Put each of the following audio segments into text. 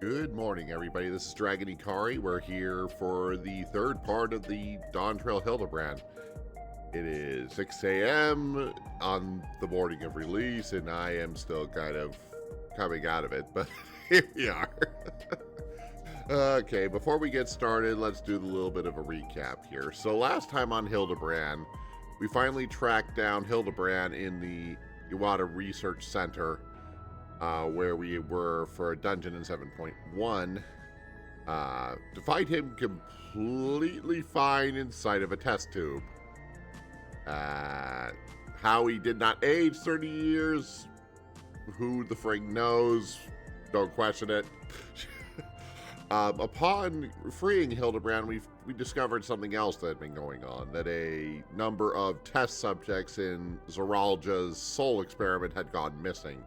Good morning, everybody. This is Dragin Hikari. We're here for the third part of the Dawn Trail Hildibrand. It is 6 a.m. on the morning of release, and I am still kind of coming out of it, but here we are. Okay, before we get started, let's do a little bit of a recap here. So last time on Hildibrand, we finally tracked down Hildibrand in the Iwata Research Center, where we were for a dungeon in 7.1, to find him completely fine inside of a test tube. How he did not age 30 years, who the frig knows, don't question it. Upon freeing Hildibrand, we discovered something else that had been going on, that a number of test subjects in Zoralja's soul experiment had gone missing.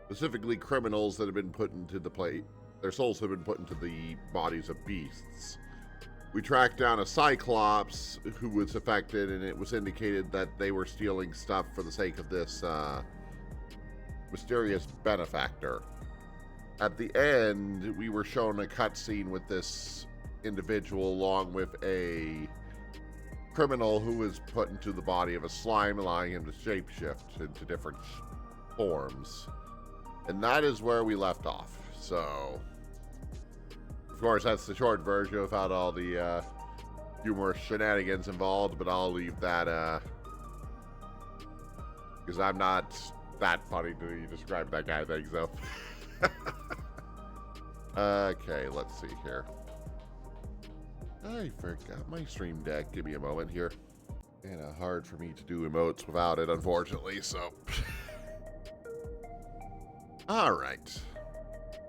Specifically criminals that have been put into the plate. Their souls have been put into the bodies of beasts. We tracked down a Cyclops who was affected, and it was indicated that they were stealing stuff for the sake of this mysterious benefactor. At the end, we were shown a cutscene with this individual along with a criminal who was put into the body of a slime, allowing him to shapeshift into different forms. And that is where we left off. So, of course, that's the short version without all the humorous shenanigans involved, but I'll leave that, because I'm not that funny to describe that kind of thing, so. Okay, let's see here. I forgot my stream deck. Give me a moment here. Kind of hard for me to do emotes without it, unfortunately, so. All right.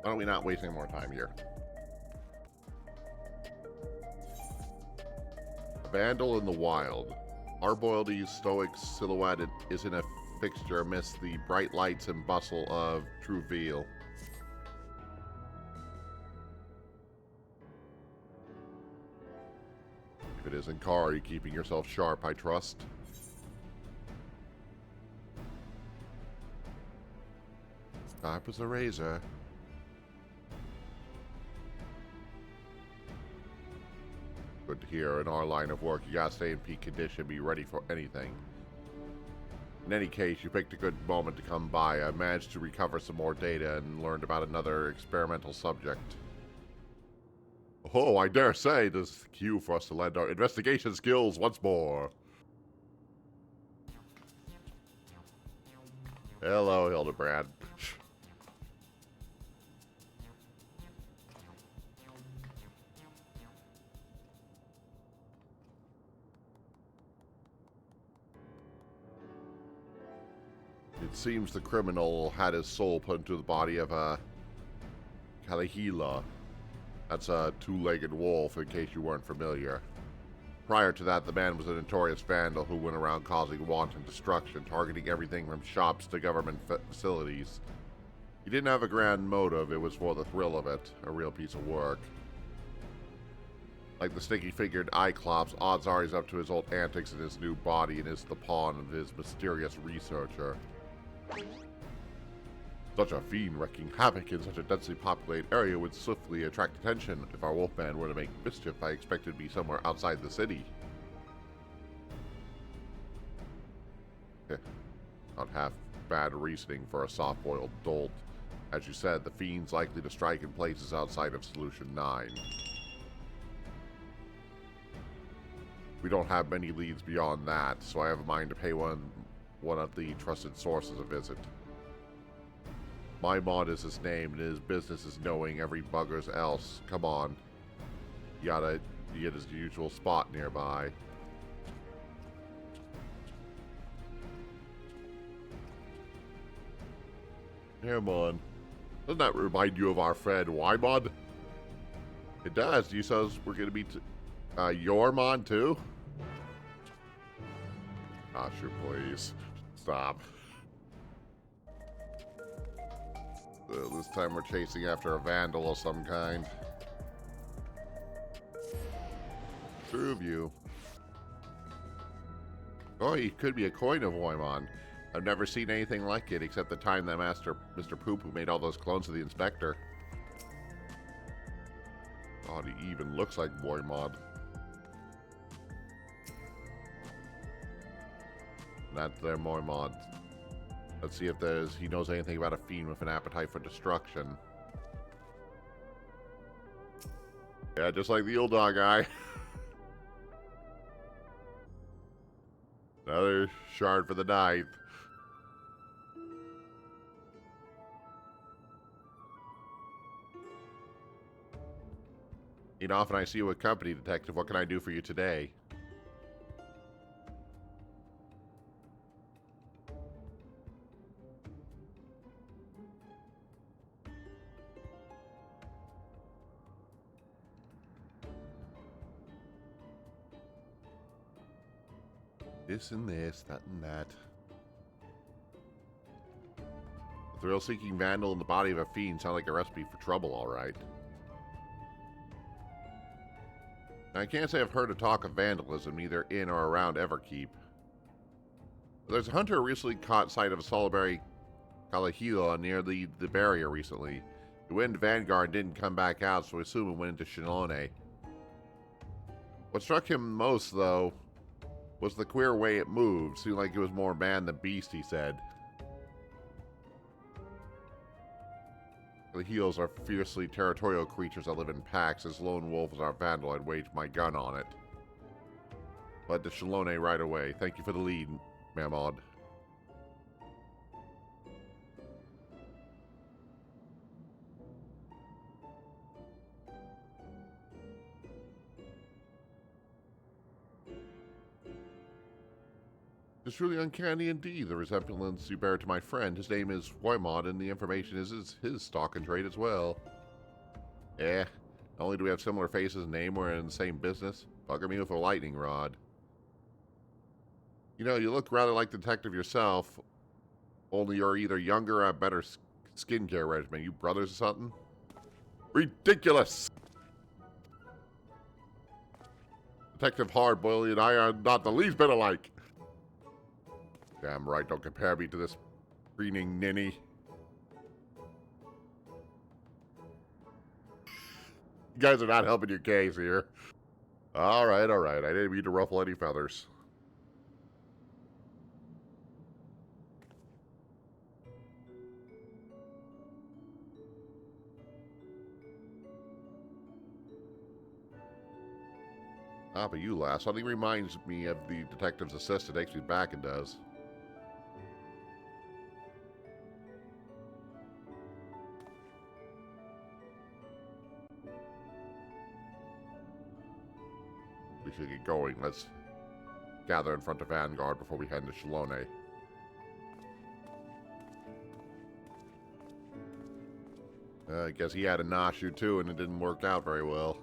Why don't we not waste any more time here? A vandal in the wild. Arboilde's stoic silhouette isn't a fixture amidst the bright lights and bustle of Trouville. If it isn't Hikari, keeping yourself sharp, I trust. Sharp as a razor. Good to hear. In our line of work, you gotta stay in peak condition, be ready for anything. In any case, you picked a good moment to come by. I managed to recover some more data and learned about another experimental subject. Oh, I dare say this is the cue for us to lend our investigation skills once more. Hello, Hildibrand. It seems the criminal had his soul put into the body of a Kalahila. That's a two-legged wolf, in case you weren't familiar. Prior to that, the man was a notorious vandal who went around causing wanton destruction, targeting everything from shops to government facilities. He didn't have a grand motive, it was for the thrill of it, a real piece of work. Like the sticky-figured Cyclops, odds are he's up to his old antics in his new body and is the pawn of his mysterious researcher. Such a fiend wreaking havoc in such a densely populated area would swiftly attract attention. If our wolfman were to make mischief, I expect it to be somewhere outside the city. Not half bad reasoning for a soft-boiled dolt. As you said, the fiend's likely to strike in places outside of Solution 9. We don't have many leads beyond that, so I have a mind to pay one of the trusted sources a visit. My mod is his name, and his business is knowing every bugger's else. Come on. You gotta get his usual spot nearby. Come on. Doesn't that remind you of our friend Wymod? It does. You says we're gonna be your mod too? Ah, sure, please. Stop. This time we're chasing after a vandal of some kind. True of you. Oh, he could be a coin of Waimon. I've never seen anything like it except the time that Mr. Poop who made all those clones of the Inspector. God, he even looks like Boy Mod. That's their Boy Mod. Let's see if he knows anything about a fiend with an appetite for destruction. Yeah, just like the old dog guy. Another shard for the ninth. You know, often I see you with company, detective. What can I do for you today? This and this, that and that. A thrill-seeking vandal in the body of a fiend sound like a recipe for trouble, all right. Now, I can't say I've heard a talk of vandalism either in or around Everkeep. But there's a hunter who recently caught sight of a solitary Kalahila near the barrier recently. He went into Vanguard and didn't come back out, so we assume it went into Shinone. What struck him most, though, was the queer way it moved. Seemed like it was more man than beast, he said. The heels are fiercely territorial creatures that live in packs. As lone wolf as our vandal, I'd wage my gun on it. Led to Shalone right away. Thank you for the lead, Mamod. It's truly uncanny indeed, the resemblance you bear to my friend. His name is Waimod, and the information is his stock and trade as well. Eh, not only do we have similar faces and name, we're in the same business. Bugger me with a lightning rod. You know, you look rather like the detective yourself, only you're either younger or have better skincare regimen. You brothers or something? Ridiculous! Detective Hardboiled and I are not the least bit alike. Damn right, don't compare me to this preening ninny. You guys are not helping your case here. Alright, alright. I didn't mean to ruffle any feathers. Ah, but you lass. Something reminds me of the detective's assistant. Takes me back and does. We should get going. Let's gather in front of Vanguard before we head into Shalone. I guess he had a Nashu too, and it didn't work out very well.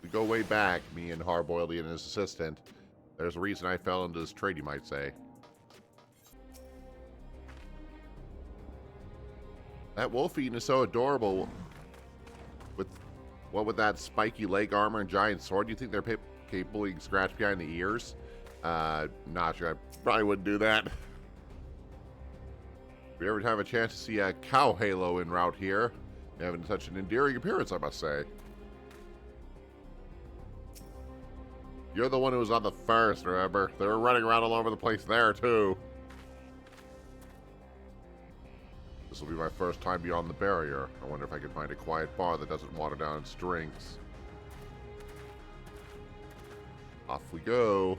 We go way back, me and Hardboiled and his assistant. There's a reason I fell into this trade, you might say. That Wolfian is so adorable. What with that spiky leg armor and giant sword, do you think they're capable of being scratched behind the ears? Not sure. I probably wouldn't do that. If we ever have a chance to see a cow halo en route here, having such an endearing appearance, I must say. You're the one who was on the first, remember? They were running around all over the place there, too. This will be my first time beyond the barrier. I wonder if I can find a quiet bar that doesn't water down its drinks. Off we go.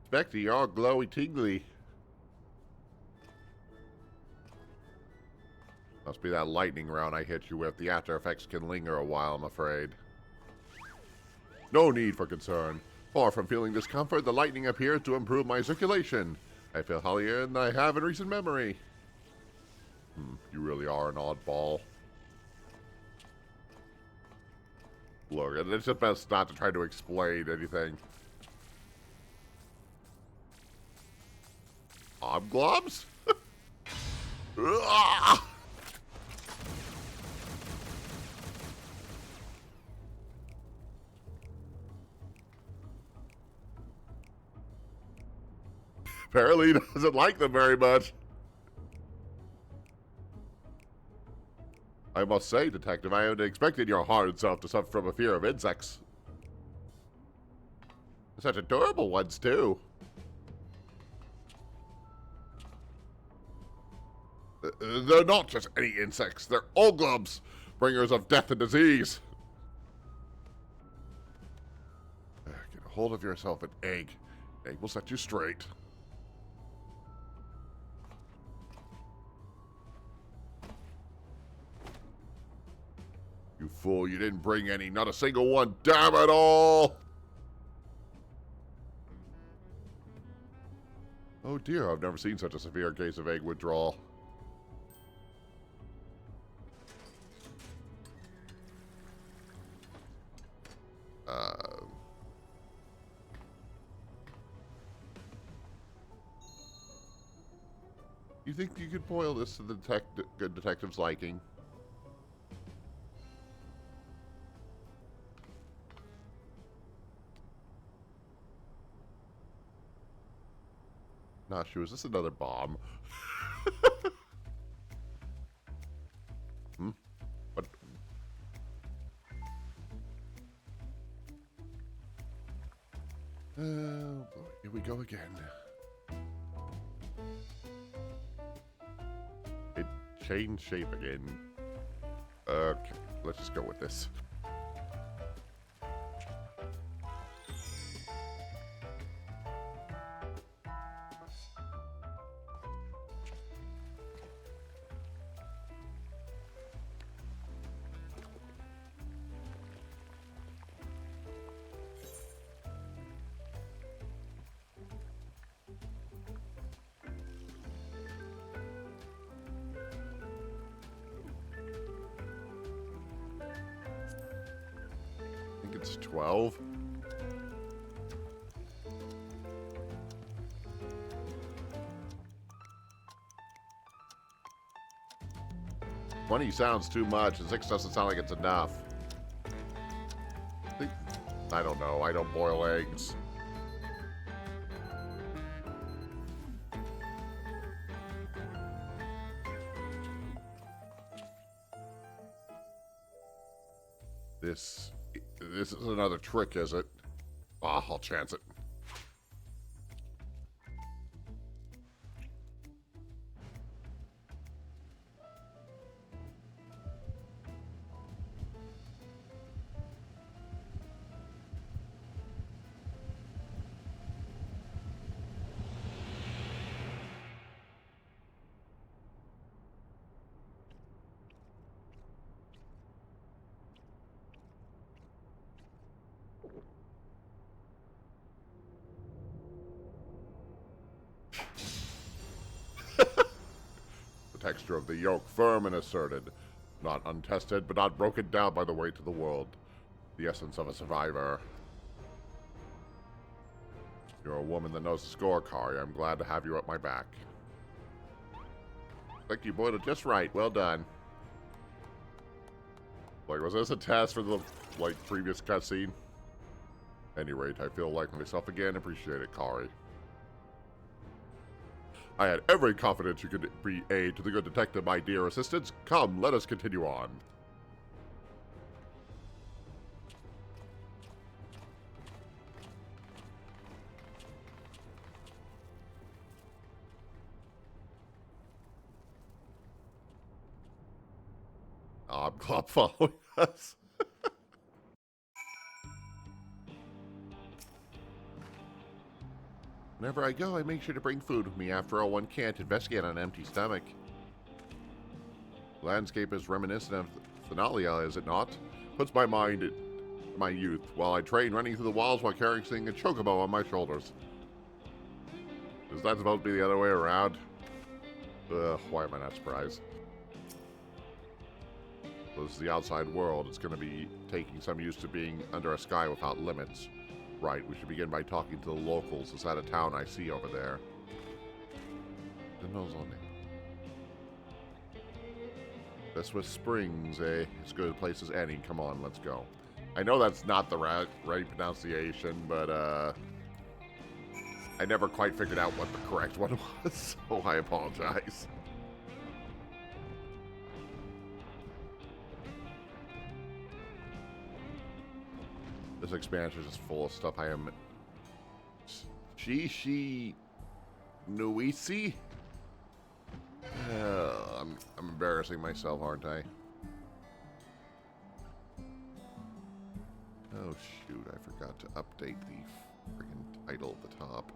Spectre, you're all glowy tingly. Must be that lightning round I hit you with. The after effects can linger a while, I'm afraid. No need for concern. Far from feeling discomfort, the lightning appears to improve my circulation. I feel healthier than I have in recent memory. You really are an oddball. Look, it's just best not to try to explain anything. Globs? Ah! Apparently he doesn't like them very much. I must say, Detective, I hadn't expected your hard self to suffer from a fear of insects. Such adorable ones, too. They're not just any insects. They're oglobs, bringers of death and disease. Get a hold of yourself, an egg. Egg will set you straight. You fool, you didn't bring any. Not a single one. Damn it all! Oh dear, I've never seen such a severe case of egg withdrawal. You think you could boil this to the good detective's liking? Nah, shoot, is this another bomb? Hmm? What? Oh boy, here we go again. It changed shape again. Okay, let's just go with this. I think it's 12. Twenty sounds too much, and 6 doesn't sound like it's enough. I don't know. I don't boil eggs. This is another trick, is it? Ah, I'll chance it. The texture of the yolk firm and asserted, not untested, but not broken down by the weight of the world. The essence of a survivor. You're a woman that knows the score, Hikari. I'm glad to have you at my back. Like you boiled it just right. Well done. Like, was this a test for the, previous cutscene? At any rate, I feel like myself again. Appreciate it, Hikari. I had every confidence you could be aid to the good detective, my dear assistants. Come, let us continue on. Club following us. Whenever I go, I make sure to bring food with me. After all, one can't investigate on an empty stomach. The landscape is reminiscent of Thanalia, is it not? Puts my mind in my youth, while I train running through the walls while carrying a chocobo on my shoulders. Is that supposed to be the other way around? Ugh, why am I not surprised? This is the outside world. It's going to be taking some use to being under a sky without limits. Right, we should begin by talking to the locals. Is that a town I see over there? knows on it. This was Springs, eh? As good a place as any. Come on, let's go. I know that's not the right pronunciation, but I never quite figured out what the correct one was, so I apologize. This expansion is just full of stuff I am... Shishi Nuisi? I'm embarrassing myself, aren't I? Oh, shoot. I forgot to update the freaking title at the top.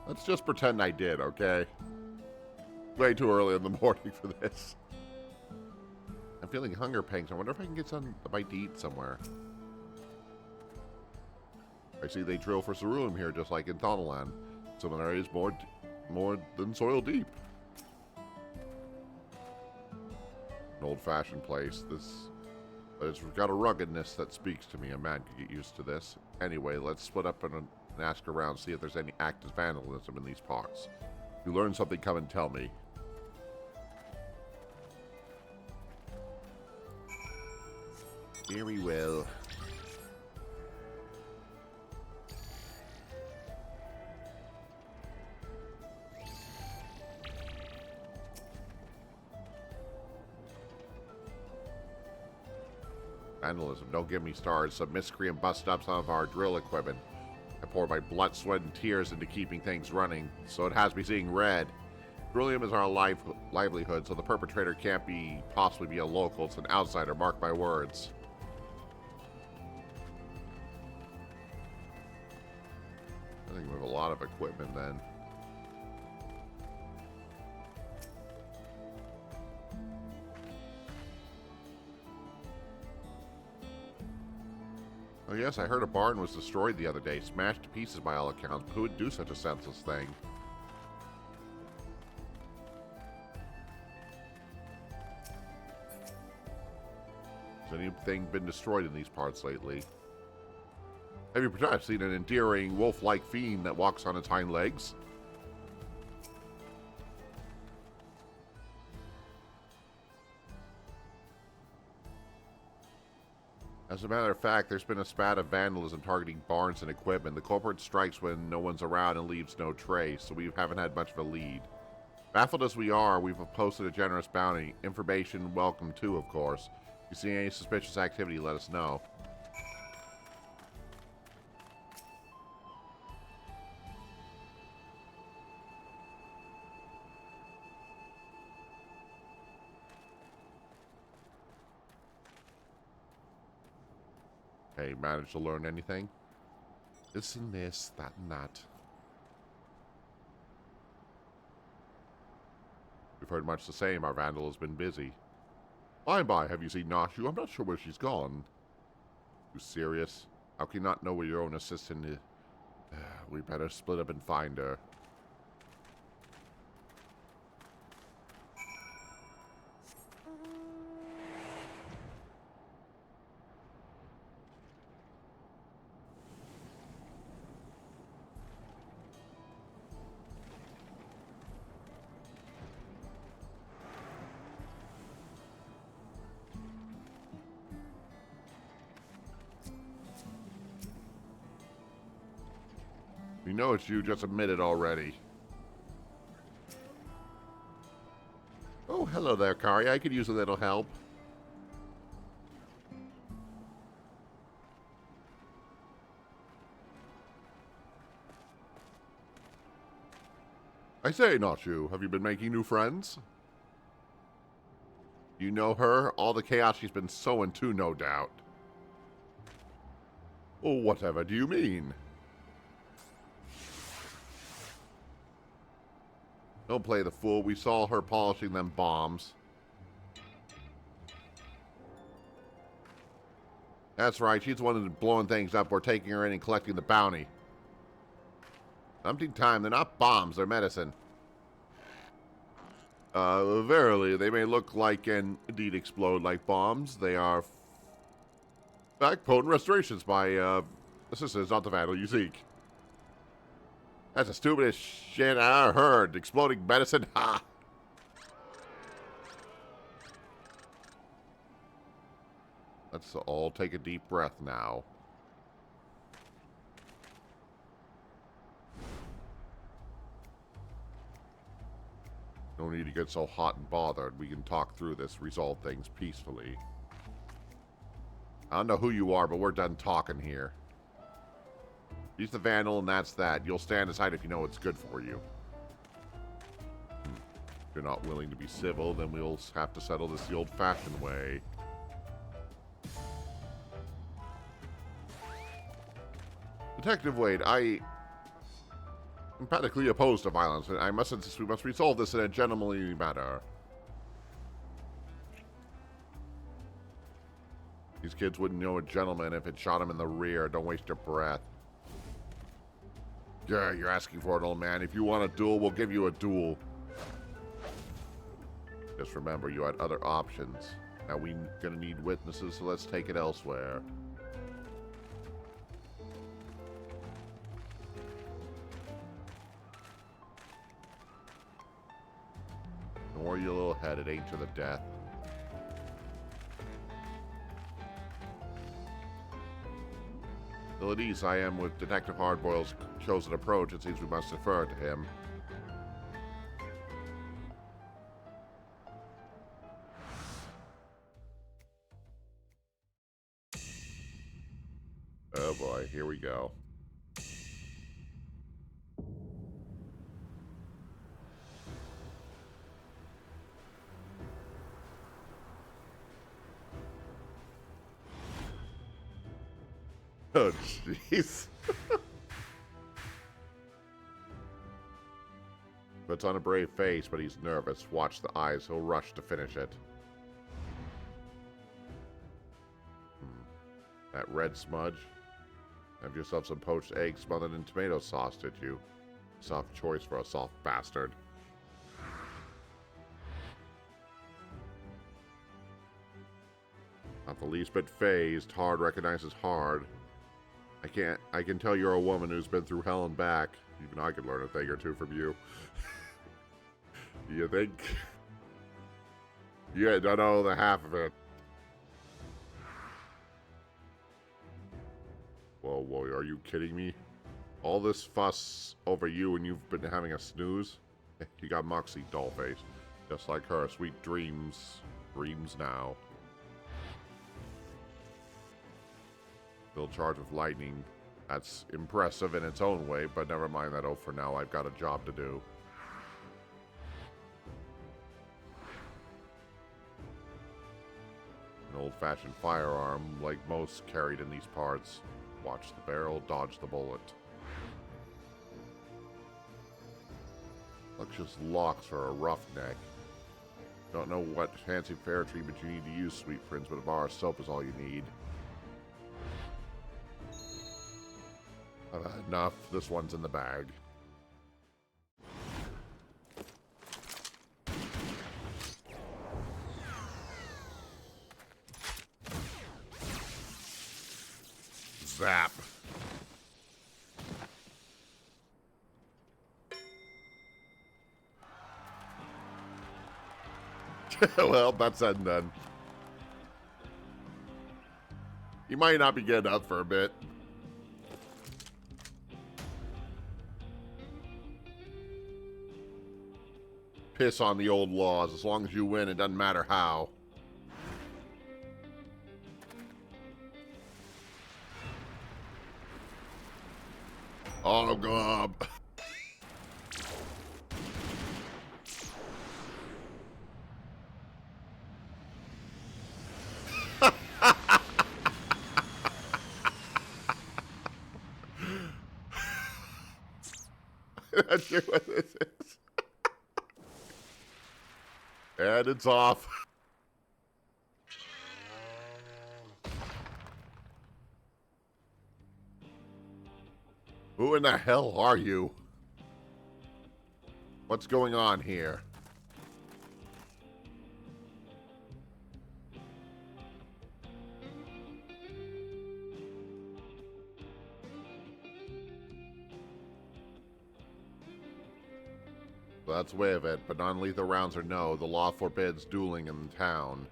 Let's just pretend I did, okay? Way too early in the morning for this. I'm feeling hunger pangs. I wonder if I can get some a bite to eat somewhere. I see they drill for ceruleum here, just like in Thanalan. Some areas more than soil deep. An old-fashioned place. But it's got a ruggedness that speaks to me. A man could get used to this. Anyway, let's split up and ask around, see if there's any active vandalism in these parts. If you learn something, come and tell me. Very well. Vandalism, don't give me stars. Some miscreant bust up some of our drill equipment. I poured my blood, sweat, and tears into keeping things running, so it has me seeing red. Ceruleum is our livelihood, so the perpetrator can't possibly be a local. It's an outsider, mark my words. I think we have a lot of equipment then. Oh yes, I heard a barn was destroyed the other day, smashed to pieces by all accounts, but who would do such a senseless thing? Has anything been destroyed in these parts lately? Have you perhaps seen an endearing wolf-like fiend that walks on its hind legs? As a matter of fact, there's been a spat of vandalism targeting barns and equipment. The culprit strikes when no one's around and leaves no trace, so we haven't had much of a lead. Baffled as we are, we've posted a generous bounty. Information welcome too, of course. If you see any suspicious activity, let us know. Hey, managed to learn anything? This and this, that and that. We've heard much the same. Our vandal has been busy. By, have you seen Nashu? I'm not sure where she's gone. You serious? How can you not know where your own assistant is? We better split up and find her. We know it's you, just admit it already. Oh, hello there, Kari. I could use a little help. I say, not you. Have you been making new friends? You know her? All the chaos she's been sowing too, no doubt. Oh, whatever do you mean? Don't play the fool. We saw her polishing them bombs. That's right. She's the one who's blowing things up. We're taking her in and collecting the bounty. Something time. They're not bombs. They're medicine. Verily, they may look like and indeed explode like bombs. They are, in fact, potent restorations by, assistance, not the vandal you seek. That's the stupidest shit I heard. Exploding medicine, ha! Let's all take a deep breath now. No need to get so hot and bothered. We can talk through this, resolve things peacefully. I don't know who you are, but we're done talking here. He's the vandal, and that's that. You'll stand aside if you know what's good for you. If you're not willing to be civil, then we'll have to settle this the old-fashioned way. Detective Wade, I am emphatically opposed to violence, and I must insist we must resolve this in a gentlemanly manner. These kids wouldn't know a gentleman if it shot him in the rear. Don't waste your breath. Yeah, you're asking for it, old man. If you want a duel, we'll give you a duel. Just remember, you had other options. Now we're gonna need witnesses, so let's take it elsewhere. Don't worry your little head, it ain't to the death. Still at ease I am with Detective Hardboil's chosen approach. It seems we must defer to him. Oh boy, here we go. Oh, jeez. Puts on a brave face, but he's nervous. Watch the eyes. He'll rush to finish it. That red smudge. Have yourself some poached eggs smothered in tomato sauce, did you? Soft choice for a soft bastard. Not the least bit phased. Hard recognizes hard. I can tell you're a woman who's been through hell and back. Even I could learn a thing or two from you. You think? You don't know the half of it. Whoa, whoa, are you kidding me? All this fuss over you and you've been having a snooze? You got Moxie, dollface. Just like her, sweet dreams. Dreams now. Still charged with lightning. That's impressive in its own way, but never mind that. Oh, for now, I've got a job to do. An old-fashioned firearm, like most carried in these parts. Watch the barrel, dodge the bullet. Luxurious locks for a roughneck. Don't know what fancy fair treatment you need to use, sweet prince, but a bar of soap is all you need. I've had enough. This one's in the bag. Zap. Well, that's said and done. You might not be getting up for a bit. Piss on the old laws. As long as you win, it doesn't matter how. Oh, gob. I'm not sure what this is. And it's off. Who in the hell are you? What's going on here? That's the way of it, but non-lethal rounds or no, the law forbids dueling in the town.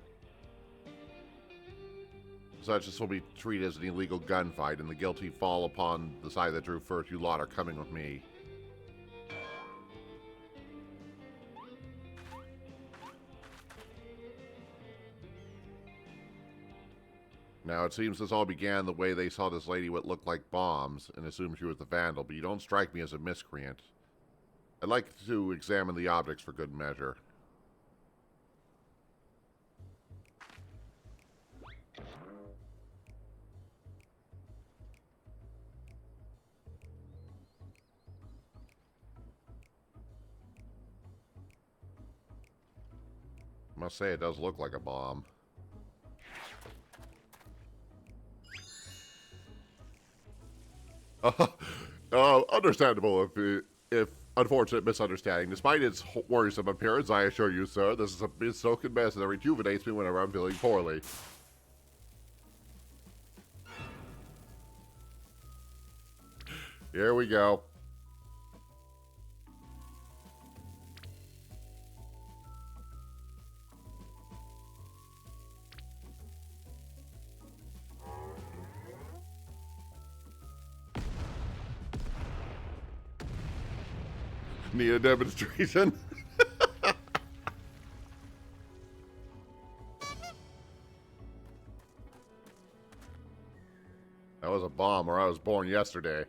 Such this will be treated as an illegal gunfight, and the guilty fall upon the side that drew first. You lot are coming with me. Now, it seems this all began the way they saw this lady what looked like bombs and assumed she was the vandal, but you don't strike me as a miscreant. I'd like to examine the objects for good measure. I must say, it does look like a bomb. Understandable if unfortunate misunderstanding. Despite its worrisome appearance, I assure you, sir, this is a bespoken medicine that rejuvenates me whenever I'm feeling poorly. Here we go. Need a demonstration? That was a bomb, or I was born yesterday.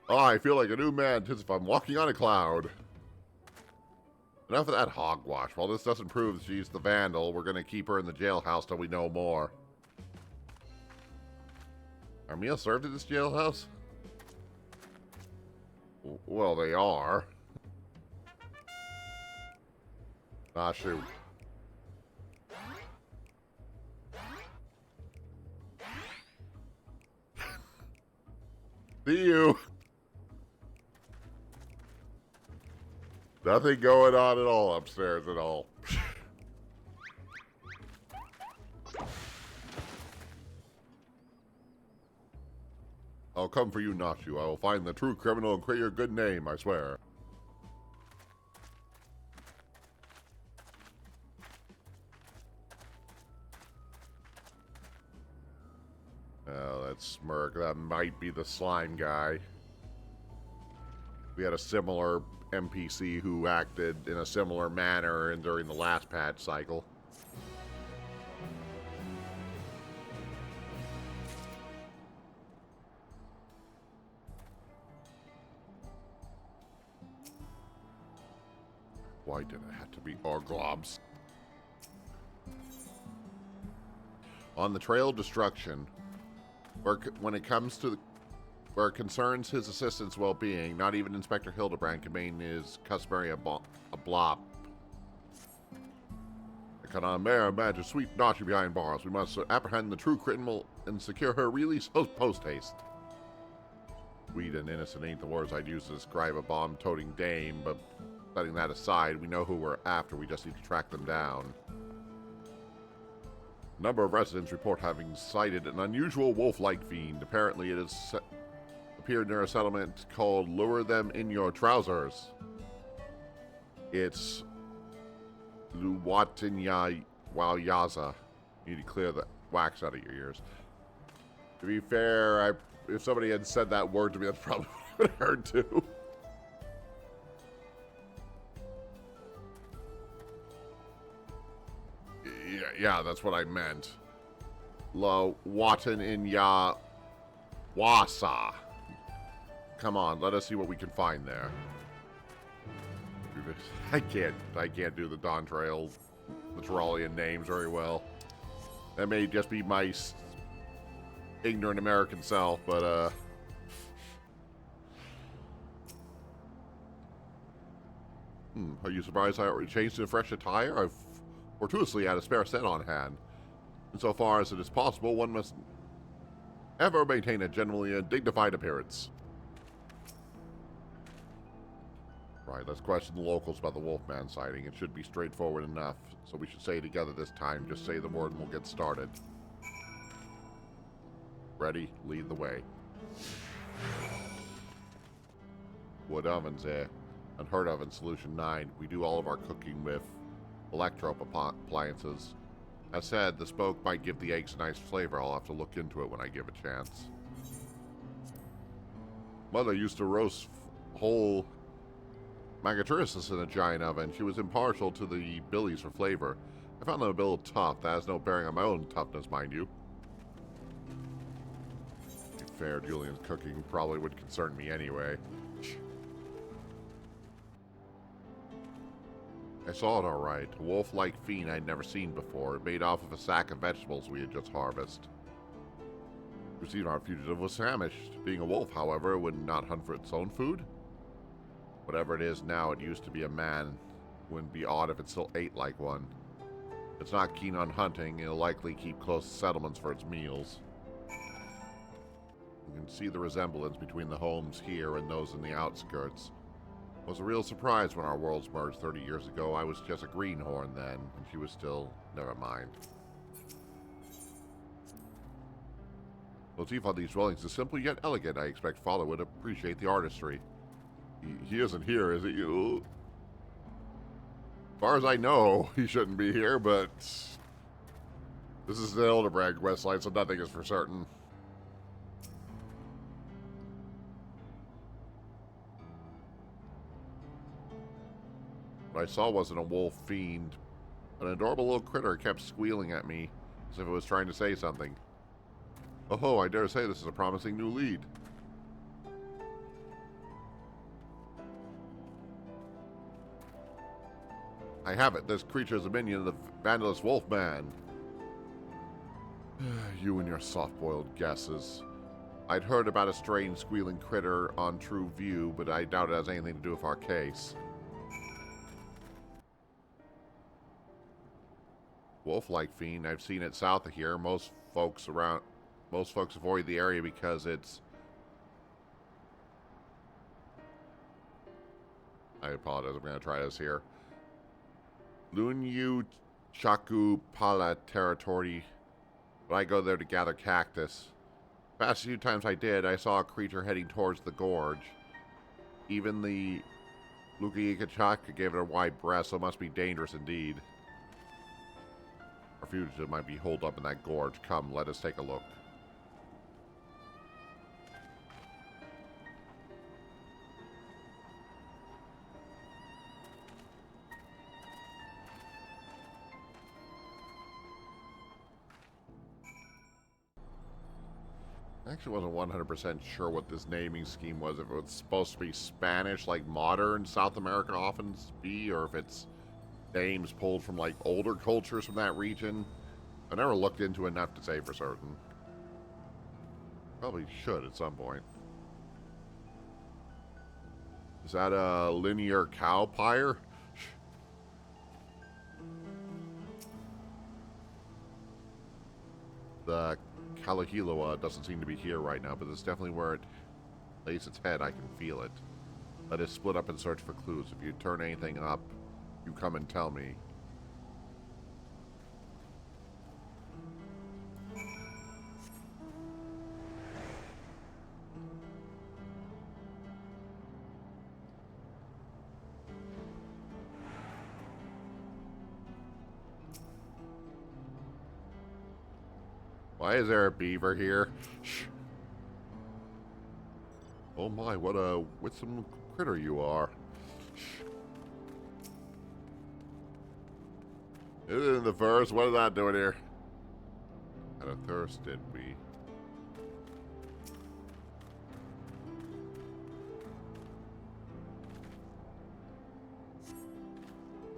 Oh, I feel like a new man as if I'm walking on a cloud. Enough of that hogwash. While this doesn't prove she's the vandal, we're going to keep her in the jailhouse till we know more. Are meals served at this jailhouse? Well, they are. Ah, shoot. See you. Nothing going on at all upstairs at all. I'll come for you, not you. I will find the true criminal and create your good name, I swear. Oh, that smirk. That might be the slime guy. We had a similar NPC who acted in a similar manner during the last patch cycle. Why did it have to be Orglobs? On the trail of destruction, when it comes to where it concerns his assistant's well-being, not even Inspector Hildibrand can maintain his customary a blop. I cannot imagine sweet Nachi behind bars. We must apprehend the true criminal and secure her release post-haste. Sweet and innocent ain't the words I'd use to describe a bomb-toting dame, but setting that aside, we know who we're after. We just need to track them down. A number of residents report having sighted an unusual wolf-like fiend. Apparently, it has appeared near a settlement called Lure Them in Your Trousers. It's Luwatinya Walyaza. You need to clear the wax out of your ears. To be fair, if somebody had said that word to me, that's probably what I heard too. Yeah, that's what I meant. Lo Watan in Ya Wasa. Come on, let us see what we can find there. I can't do the Dawn Trail, the Terralian names very well. That may just be my ignorant American self, but are you surprised I already changed to fresh attire? I've fortuitously had a spare set on hand. Insofar as it is possible, one must ever maintain a generally dignified appearance. Right, let's question the locals about the Wolfman sighting. It should be straightforward enough, so we should say it together this time. Just say the word and we'll get started. Ready? Lead the way. Wood ovens there. Unheard of in Solution 9. We do all of our cooking with appliances. As said, the smoke might give the eggs a nice flavor. I'll have to look into it when I give a chance. Mother used to roast whole Magaturus in a giant oven. She was impartial to the billies for flavor. I found them a little tough. That has no bearing on my own toughness, mind you. To be fair, Julian's cooking probably would concern me anyway. I saw it all right. A wolf-like fiend I'd never seen before, made off of a sack of vegetables we had just harvested. Received our fugitive was famished. Being a wolf, however, would not hunt for its own food. Whatever it is now, it used to be a man. Wouldn't be odd if it still ate like one. It's not keen on hunting, it'll likely keep close to settlements for its meals. You can see the resemblance between the homes here and those in the outskirts. It was a real surprise when our worlds merged 30 years ago. I was just a greenhorn then, and she was still... never mind. The motif on these dwellings is simple yet elegant. I expect Father would appreciate the artistry. He isn't here, is he? As far as I know, he shouldn't be here, but... this is the Hildibrand questline, so nothing is for certain. What I saw wasn't a wolf fiend. An adorable little critter kept squealing at me, as if it was trying to say something. Oh, I dare say this is a promising new lead. I have it. This creature is a minion of the Vandalous Wolfman. You and your soft-boiled guesses. I'd heard about a strange squealing critter on True View, but I doubt it has anything to do with our case. Wolf-like fiend. I've seen it south of here. Most folks avoid the area because it's... I apologize. I'm going to try this here. Lunyu Chaku Pala territory. But I go there to gather cactus. Past few times I did, I saw a creature heading towards the gorge. Even the Lukayika Chaka gave it a wide breath, so it must be dangerous indeed. Our fugitive might be holed up in that gorge. Come, let us take a look. I actually wasn't 100% sure what this naming scheme was. If it was supposed to be Spanish, like modern South America often be, or if it's names pulled from like older cultures from that region. I never looked into enough to say for certain. Probably should at some point. Is that a linear cow pyre? The Kalahilua doesn't seem to be here right now, but it's definitely where it lays its head. I can feel it. Let us split up and search for clues. If you turn anything up, you come and tell me. Why is there a beaver here? Shh. Oh my, what a winsome critter you are. Shh. It is in the verse. What is that doing here? Had a thirst, did we?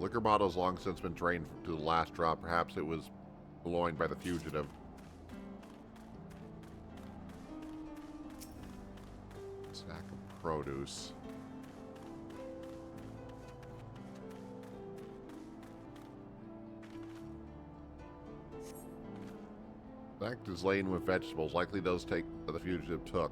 Liquor bottle's long since been drained to the last drop. Perhaps it was purloined by the fugitive. Sack of produce. Sack is laden with vegetables, likely those that the fugitive took.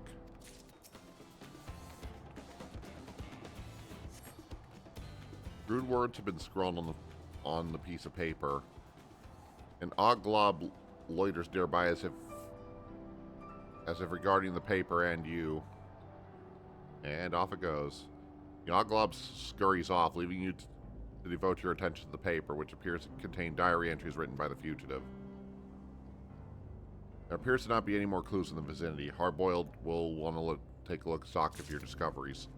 Rude words have been scrawled on the piece of paper. An odd glob loiters nearby as if regarding the paper and you. And off it goes. Yoglob scurries off, leaving you to devote your attention to the paper, which appears to contain diary entries written by the fugitive. There appears to not be any more clues in the vicinity. Hardboiled will want to take a look stock of your discoveries.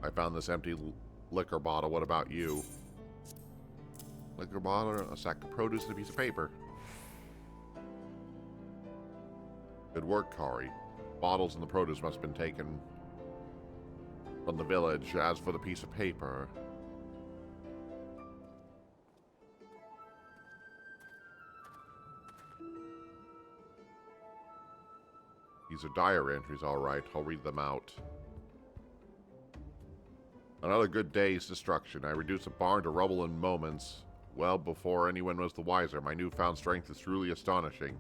I found this empty liquor bottle. What about you? Liquor bottle, a sack of produce, and a piece of paper. Good work, Kari. Bottles and the produce must have been taken from the village. As for the piece of paper, these are diary entries, all right. I'll read them out. Another good day's destruction. I reduced a barn to rubble in moments. Well, before anyone was the wiser, my newfound strength is truly astonishing.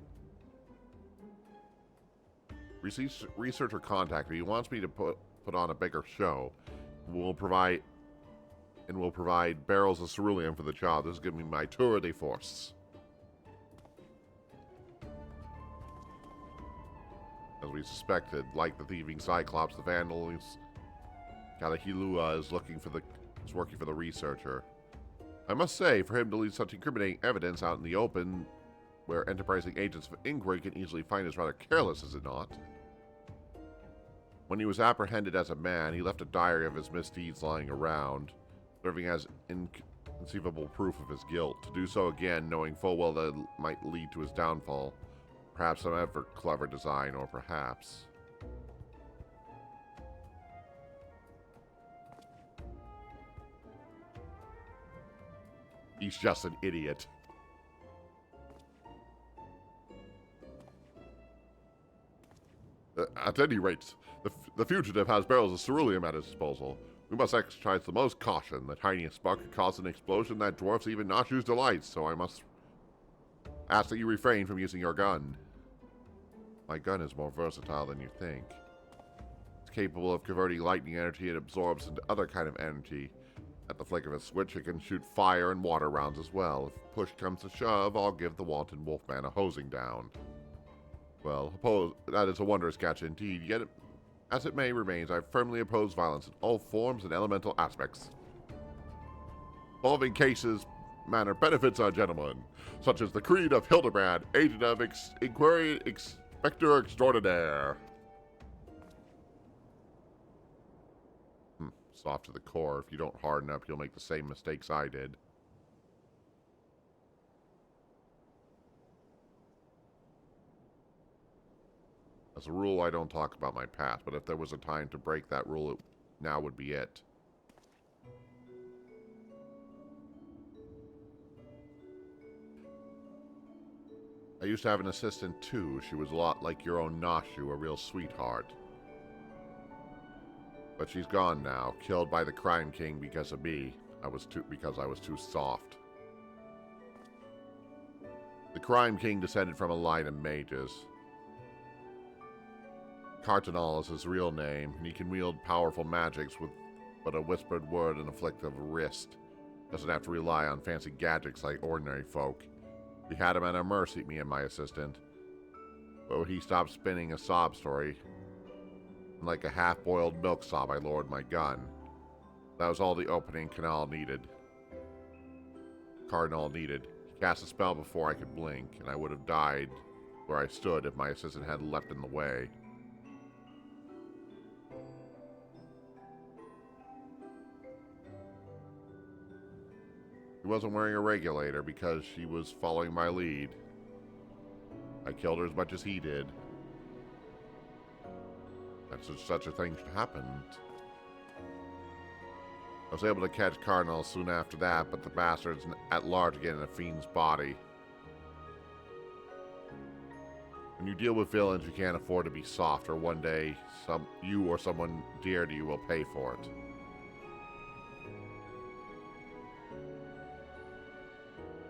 Researcher contacted me. He wants me to put on a bigger show. We'll provide barrels of cerulean for the job. This is going to be my tour de force. As we suspected, like the thieving Cyclops, the vandals, Kalahilua is working for the researcher. I must say, for him to leave such incriminating evidence out in the open, where enterprising agents of inquiry can easily find, is rather careless, is it not? When he was apprehended as a man, he left a diary of his misdeeds lying around, serving as inconceivable proof of his guilt. To do so again, knowing full well that it might lead to his downfall. Perhaps some ever clever design, or perhaps... he's just an idiot. At any rate, the fugitive has barrels of cerulean at his disposal. We must exercise the most caution. The tiniest spark could cause an explosion that dwarfs even Nashu's delights, so I must ask that you refrain from using your gun. My gun is more versatile than you think. It's capable of converting lightning energy it absorbs into other kind of energy. At the flick of a switch, it can shoot fire and water rounds as well. If push comes to shove, I'll give the wanton wolfman a hosing down. Well, that is a wondrous catch indeed, yet as it may remains, I firmly oppose violence in all forms and elemental aspects. Solving cases manner benefits our gentlemen, such as the creed of Hildibrand, agent of inquiry Inspector Extraordinaire. Soft to the core. If you don't harden up, you'll make the same mistakes I did. As a rule, I don't talk about my past, but if there was a time to break that rule, now would be it. I used to have an assistant too. She was a lot like your own Nashu, a real sweetheart. But she's gone now, killed by the Crime King because of me. Because I was too soft. The Crime King descended from a line of mages. Cardinal is his real name, and he can wield powerful magics with but a whispered word and a flick of a wrist. Doesn't have to rely on fancy gadgets like ordinary folk. We had him at our mercy, me and my assistant. But when he stopped spinning a sob story, and like a half-boiled milk sob, I lowered my gun. That was all the opening Cardinal needed. He cast a spell before I could blink, and I would have died where I stood if my assistant had leapt in the way. He wasn't wearing a regulator because she was following my lead. I killed her as much as he did. That's such a thing should happen. I was able to catch Cardinal soon after that, but the bastard's at large again in a fiend's body. When you deal with villains, you can't afford to be soft, or one day you or someone dear to you will pay for it.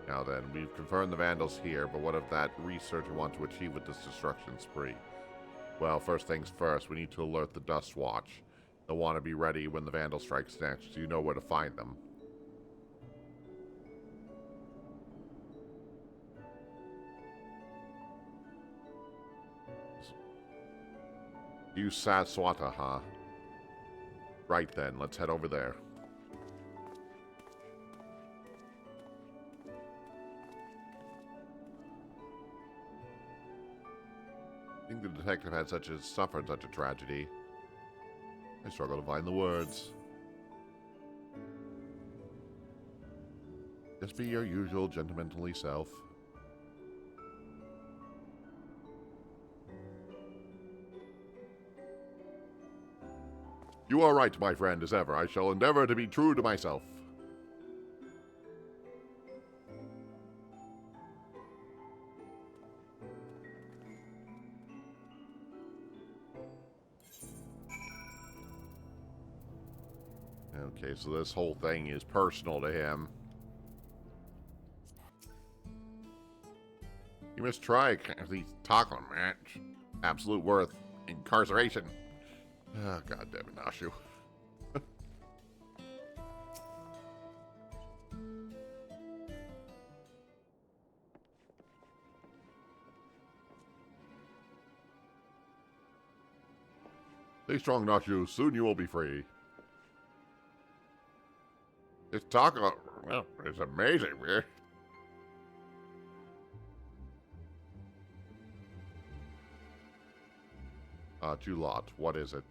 Now then, we've confirmed the Vandals here, but what if that researcher wants to achieve with this destruction spree? Well, first things first, we need to alert the Dust Watch. They'll want to be ready when the Vandal strikes next, so you know where to find them. You Saswata, huh? Right then, let's head over there. I think the detective had suffered such a tragedy. I struggle to find the words. Just be your usual gentlemanly self. You are right, my friend, as ever. I shall endeavor to be true to myself. Okay, so this whole thing is personal to him. You must try the taco match. Absolute worth. Incarceration. Oh, God damn it, Nashu. Stay strong, Nashu. Soon you will be free. This taco, well, it's amazing, man. Julot, what is it?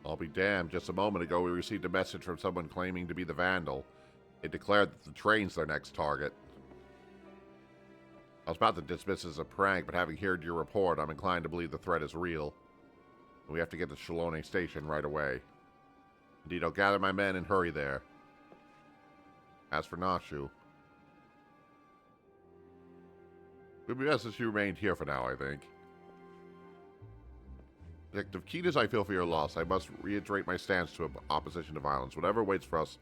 I'll be damned. Just a moment ago, we received a message from someone claiming to be the Vandal. It declared that the train's their next target. I was about to dismiss it as a prank, but having heard your report, I'm inclined to believe the threat is real. We have to get to Shalone Station right away. Indeed, I'll gather my men and hurry there. As for Nashu, it would be best if she remained here for now, I think. Detective, keen as I feel for your loss, I must reiterate my stance to opposition to violence. Whatever waits for us,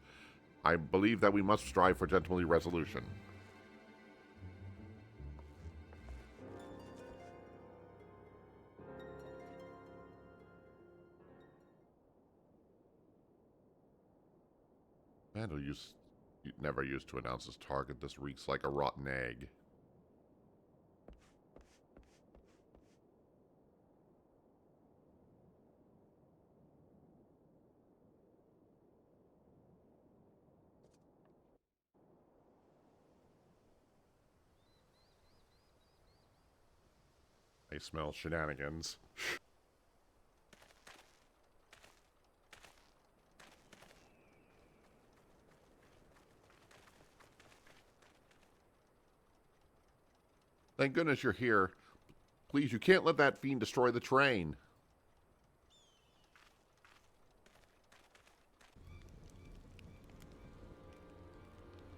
I believe that we must strive for gentlemanly resolution. Vandal never used to announce his target. This reeks like a rotten egg. I smell shenanigans. Thank goodness you're here. Please, you can't let that fiend destroy the train.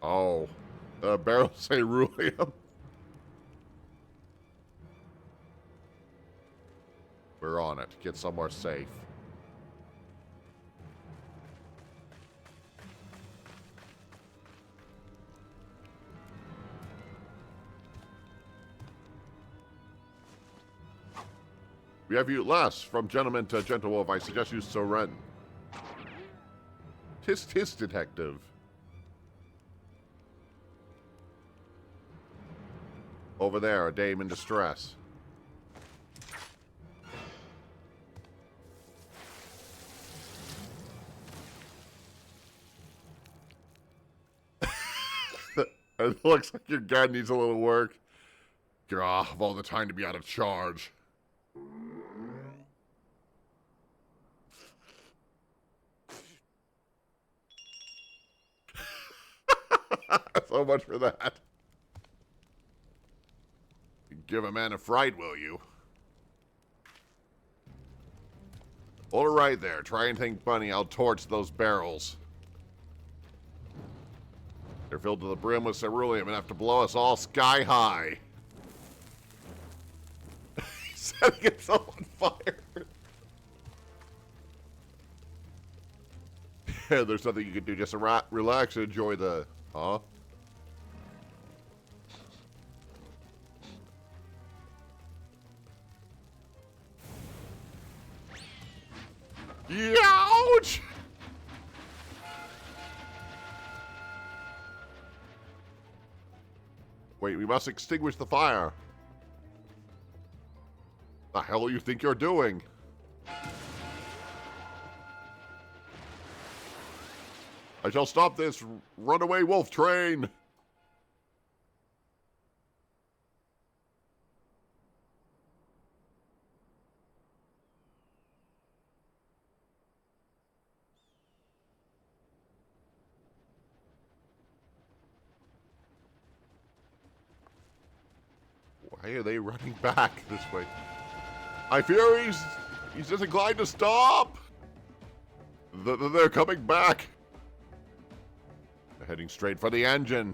Oh, the barrel ceruleum. We're on it. Get somewhere safe. We have you at last. From gentleman to gentlewoman, I suggest you surrender. Tis, detective. Over there, a dame in distress. It looks like your gun needs a little work. Gah, of all the time to be out of charge. So much for that. Give a man a fright, will you? Hold it right there. Try and think funny. I'll torch those barrels. They're filled to the brim with ceruleum enough to blow us all sky high. He said it gets all on fire. Yeah, there's nothing you can do. Just relax and enjoy the... Huh? Wait, we must extinguish the fire. The hell you think you're doing? I shall stop this runaway wolf train. Why are they running back this way? I fear he's disinclined to stop. They're coming back. They're heading straight for the engine.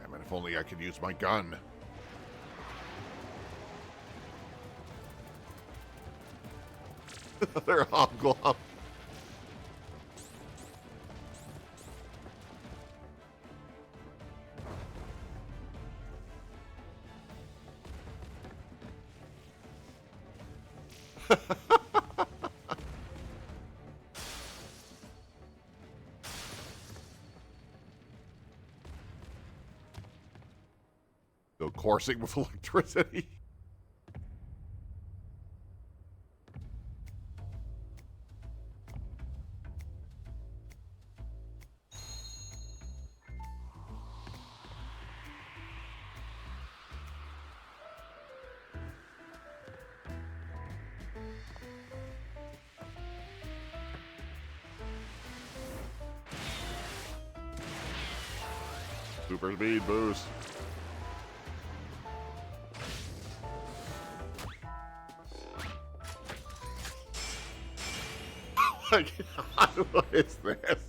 Damn it, if only I could use my gun. They're hoggled up. Go coursing with electricity. Super speed boost. Oh my God, what is this?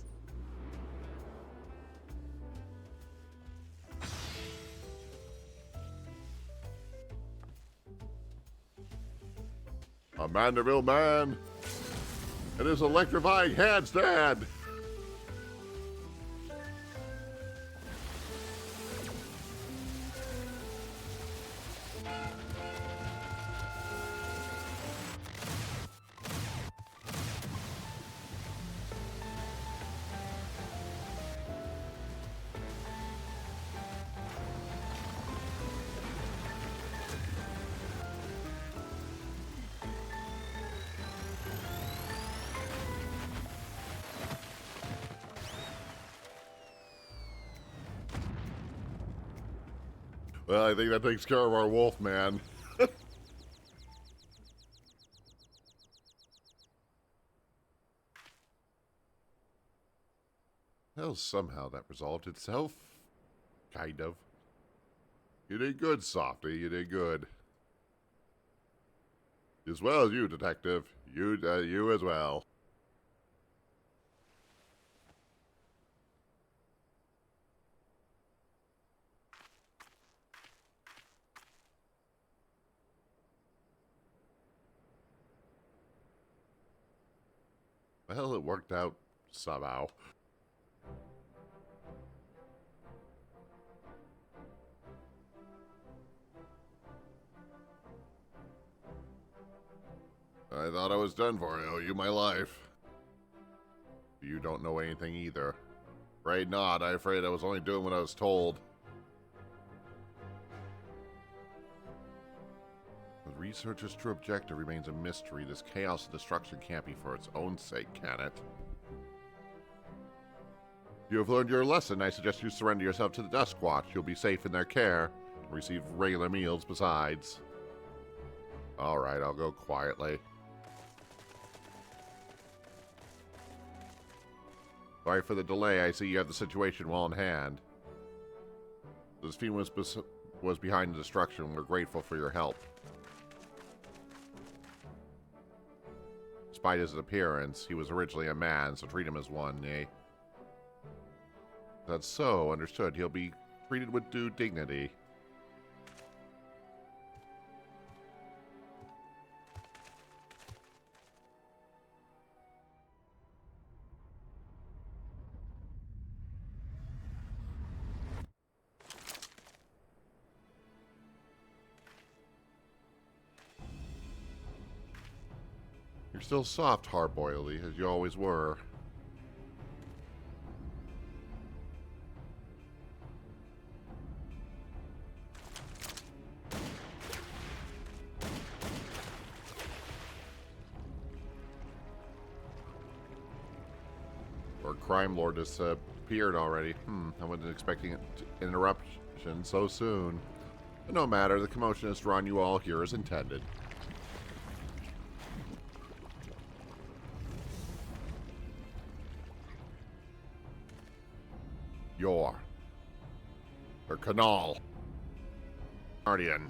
A Manderville man and his electrifying handstand. Well, I think that takes care of our wolf man. Well, somehow that resolved itself. Kind of. You did good, Softy. You did good. As well as you, Detective. You as well. Well, it worked out somehow. I thought I was done for. I owe you my life. You don't know anything either. Afraid not. I'm afraid I was only doing what I was told. The researcher's true objective remains a mystery. This chaos and destruction can't be for its own sake, can it? You have learned your lesson. I suggest you surrender yourself to the Dusk Watch. You'll be safe in their care. Receive regular meals besides. Alright, I'll go quietly. Sorry for the delay. I see you have the situation well in hand. This fiend was behind the destruction. We're grateful for your help. Despite his appearance, he was originally a man, so treat him as one, eh? That's so. Understood. He'll be treated with due dignity. You're still soft, hard-boiledy, as you always were. Our crime lord disappeared already. I wasn't expecting an interruption so soon. But no matter, the commotion has drawn you all here as intended. Or Canal. Guardian.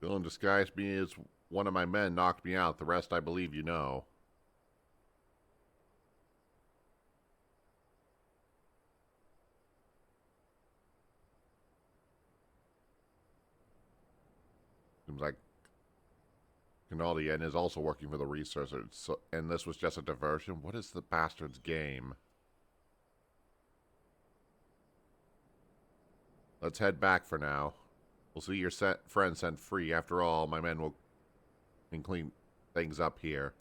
Villain disguised me as one of my men knocked me out. The rest I believe you know. Seems like Canaldian is also working for the researchers, and this was just a diversion. What is the bastard's game? Let's head back for now. We'll see your friend sent free. After all, my men will clean things up here.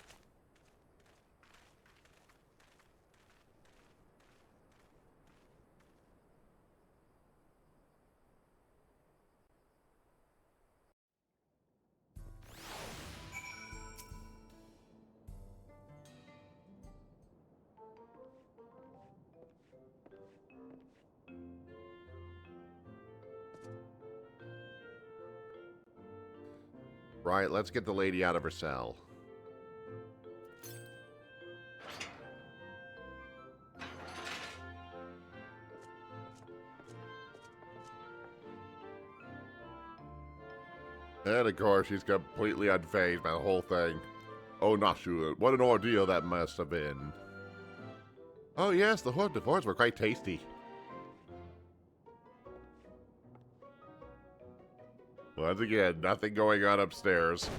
Right, let's get the lady out of her cell. And of course, she's completely unfazed by the whole thing. Oh, not sure. What an ordeal that must have been. Oh yes, the hors d'oeuvres were quite tasty. Once again, nothing going on upstairs.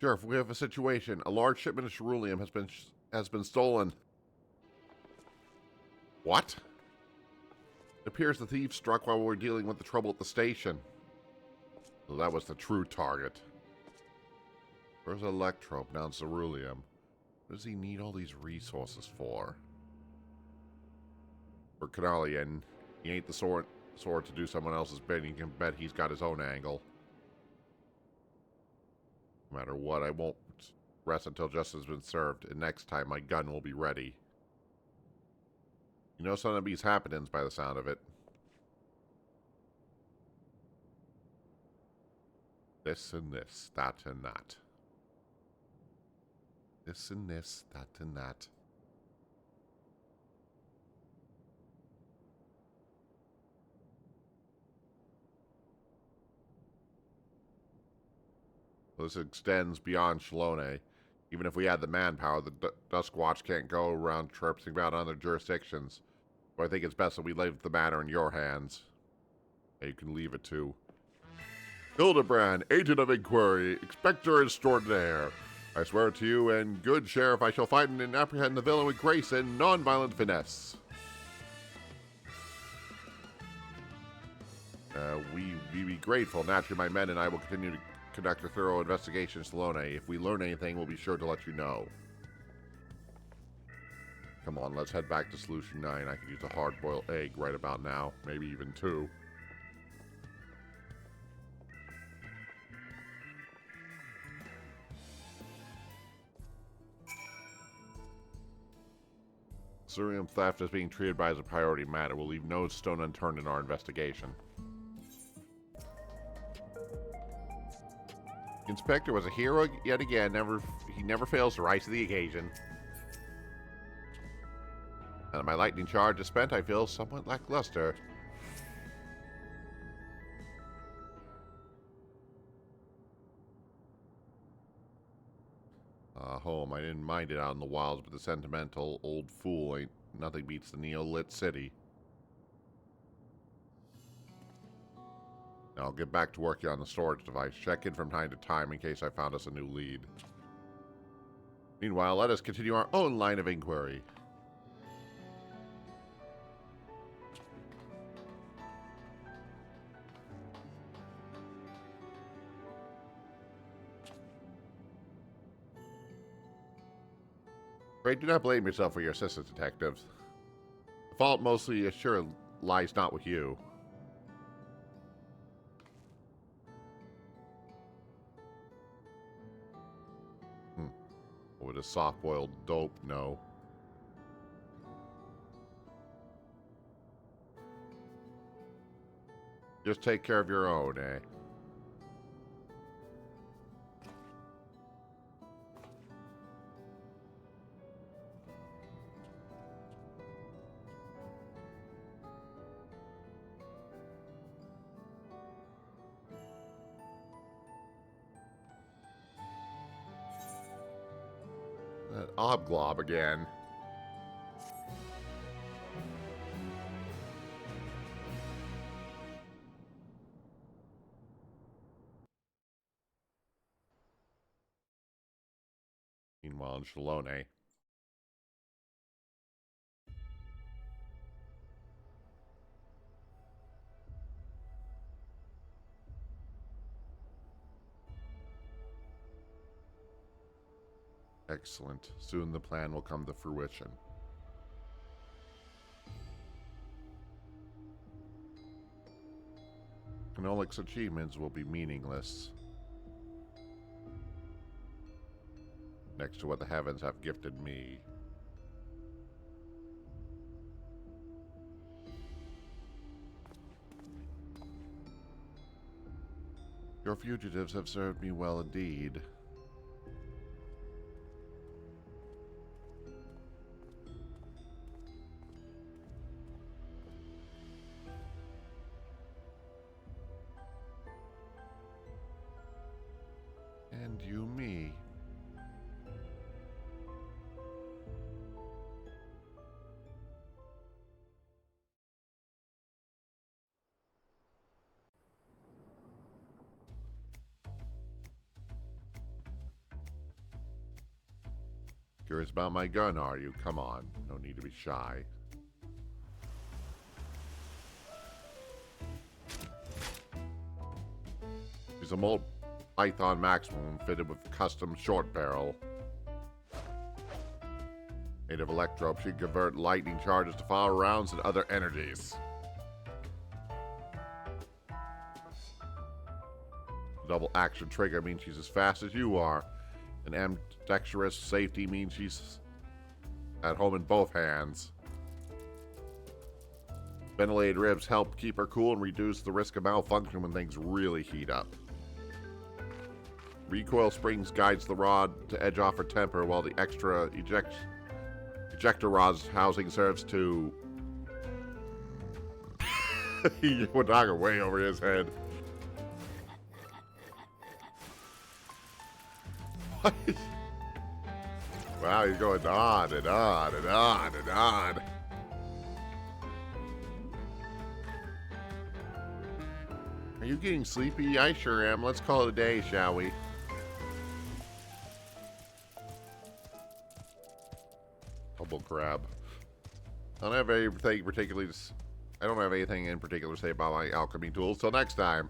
Sheriff, we have a situation. A large shipment of ceruleum has been stolen. What? It appears the thieves struck while we were dealing with the trouble at the station. So that was the true target. Where's Electrope, now ceruleum? What does he need all these resources for? For Canalian, he ain't the sort to do someone else's bidding. You can bet he's got his own angle. No matter what, I won't rest until justice has been served, and next time my gun will be ready. You know something of these happenings by the sound of it. This and this, that and that. This and this, that and that. This extends beyond Shalone. Even if we had the manpower, the Dusk Watch can't go around traipsing about other jurisdictions. So I think it's best that we leave the matter in your hands. And you can leave it to Hildibrand, Agent of Inquiry, Inspector Extraordinaire. I swear to you and good sheriff, I shall find and apprehend the villain with grace and non-violent finesse. We be grateful. Naturally, my men and I will continue to conduct a thorough investigation in Salone. If we learn anything, we'll be sure to let you know. Come on, let's head back to Solution 9. I could use a hard-boiled egg right about now. Maybe even 2. Ceruleum theft is being treated by as a priority matter. We'll leave no stone unturned in our investigation. The Inspector was a hero yet again. He never fails to rise to the occasion. Now that my lightning charge is spent, I feel somewhat lackluster. Home. I didn't mind it out in the wilds, but the sentimental old fool ain't nothing beats the neo-lit city. Now I'll get back to working on the storage device. Check in from time to time in case I found us a new lead. Meanwhile, let us continue our own line of inquiry. Ray, do not blame yourself for your assistance, detectives. The fault mostly sure lies not with you. What would a soft-boiled dope know? Just take care of your own, eh? That obglob again. Meanwhile, in Shalone. Excellent. Soon the plan will come to fruition. Knolik's achievements will be meaningless next to what the heavens have gifted me. Your fugitives have served me well indeed. And you me. Curious about my gun, are you? Come on. No need to be shy. He's a Molt Python Maximum fitted with custom short barrel. Made of electrope, she can convert lightning charges to fire rounds and other energies. Double action trigger means she's as fast as you are. And ambidextrous safety means she's at home in both hands. Ventilated ribs help keep her cool and reduce the risk of malfunction when things really heat up. Recoil springs guides the rod to edge off her temper, while the extra ejector rod's housing serves to... He would knock her way over his head. Wow, he's going on and on and on and on. Are you getting sleepy? I sure am. Let's call it a day, shall we? Bubble crab. I don't have anything particularly. I don't have anything in particular to say about my alchemy tools. Till next time.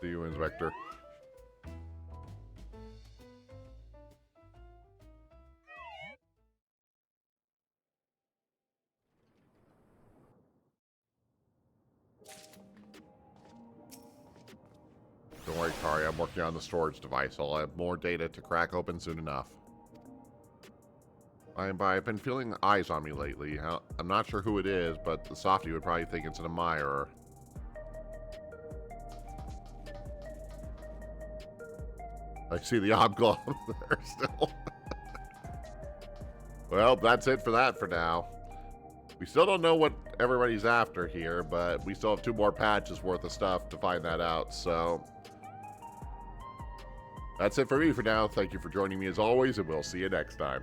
See you, Inspector. Don't worry, Hikari. I'm working on the storage device. I'll have more data to crack open soon enough. I've been feeling eyes on me lately. I'm not sure who it is, but the softie would probably think it's an admirer. I see the obglob there still. Well, that's it for that for now. We still don't know what everybody's after here, but we still have 2 more patches worth of stuff to find that out, so... That's it for me for now. Thank you for joining me as always, and we'll see you next time.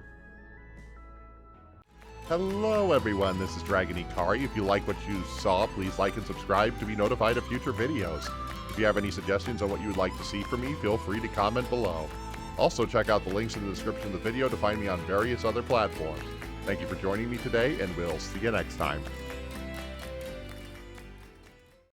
Hello everyone, this is Dragin Hikari. If you like what you saw, please like and subscribe to be notified of future videos. If you have any suggestions on what you would like to see from me, feel free to comment below. Also, check out the links in the description of the video to find me on various other platforms. Thank you for joining me today, and we'll see you next time.